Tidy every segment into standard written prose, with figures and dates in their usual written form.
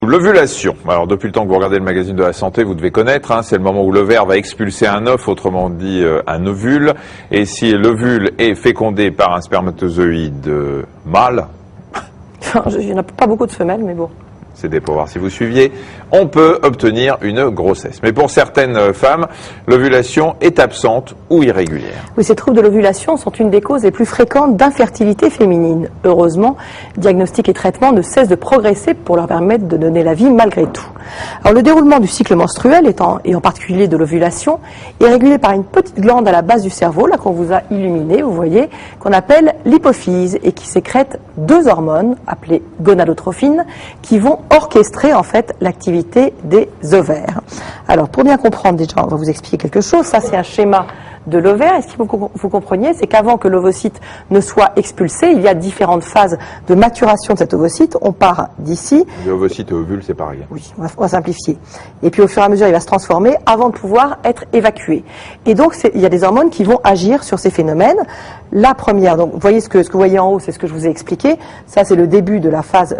L'ovulation. Alors depuis le temps que vous regardez le magazine de la santé, vous devez connaître, c'est le moment où l'ovaire va expulser un œuf, autrement dit un ovule. Et si l'ovule est fécondé par un spermatozoïde mâle, il n'y en a pas beaucoup de femelles, mais bon. c'était pour voir si vous suiviez, on peut obtenir une grossesse. Mais pour certaines femmes, l'ovulation est absente ou irrégulière. Oui, ces troubles de l'ovulation sont une des causes les plus fréquentes d'infertilité féminine. Heureusement, diagnostic et traitement ne cessent de progresser pour leur permettre de donner la vie malgré tout. Alors, le déroulement du cycle menstruel, et en particulier de l'ovulation, est régulé par une petite glande à la base du cerveau, là qu'on vous a illuminé, vous voyez, qu'on appelle l'hypophyse et qui sécrète deux hormones, appelées gonadotrophines, qui vont orchestrer en fait l'activité des ovaires. Alors pour bien comprendre déjà, on va vous expliquer quelque chose. Ça c'est un schéma de l'ovaire. Et ce qu'il faut que vous compreniez, c'est qu'avant que l'ovocyte ne soit expulsé, il y a différentes phases de maturation de cet ovocyte. On part d'ici. L'ovocyte et ovule, c'est pareil. Oui, on va simplifier. Et puis au fur et à mesure, il va se transformer avant de pouvoir être évacué. Et donc il y a des hormones qui vont agir sur ces phénomènes. La première, donc vous voyez ce que vous voyez en haut, c'est ce que je vous ai expliqué. Ça c'est le début de la phase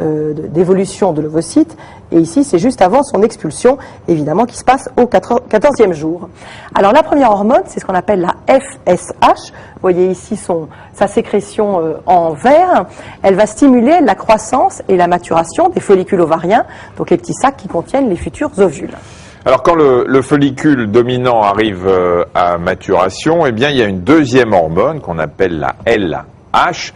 d'évolution de l'ovocyte. Et ici, c'est juste avant son expulsion, évidemment, qui se passe au 14e jour. Alors la première hormone, c'est ce qu'on appelle la FSH. Vous voyez ici sa sécrétion en vert. Elle va stimuler la croissance et la maturation des follicules ovariens, donc les petits sacs qui contiennent les futurs ovules. Alors quand le follicule dominant arrive à maturation, eh bien il y a une deuxième hormone qu'on appelle la LH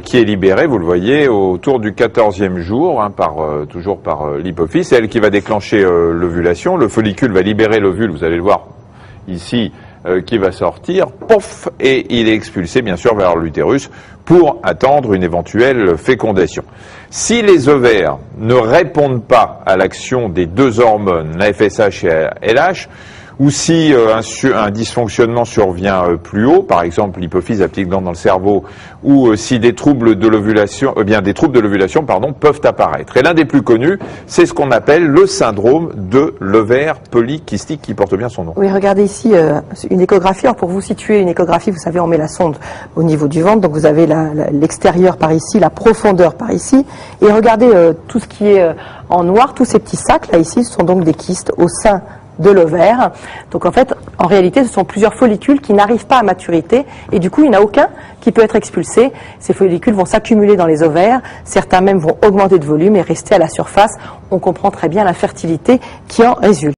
qui est libérée, vous le voyez, autour du 14e jour, toujours par l'hypophyse. C'est elle qui va déclencher l'ovulation. Le follicule va libérer l'ovule, vous allez le voir ici, qui va sortir, pof, et il est expulsé bien sûr vers l'utérus pour attendre une éventuelle fécondation. Si les ovaires ne répondent pas à l'action des deux hormones, la FSH et la LH, ou si un dysfonctionnement survient plus haut, par exemple l'hypophyse, la petite glande dans le cerveau, ou si des troubles de l'ovulation, peuvent apparaître. Et l'un des plus connus, c'est ce qu'on appelle le syndrome de l'ovaire polykystique, qui porte bien son nom. Oui, regardez ici une échographie. Alors pour vous situer une échographie, vous savez, on met la sonde au niveau du ventre, donc vous avez l'extérieur par ici, la profondeur par ici, et regardez tout ce qui est en noir, tous ces petits sacs là ici, ce sont donc des kystes au sein de l'ovaire. Donc en fait, en réalité, ce sont plusieurs follicules qui n'arrivent pas à maturité et du coup, il n'y en a aucun qui peut être expulsé. Ces follicules vont s'accumuler dans les ovaires, certains même vont augmenter de volume et rester à la surface. On comprend très bien l'infertilité qui en résulte.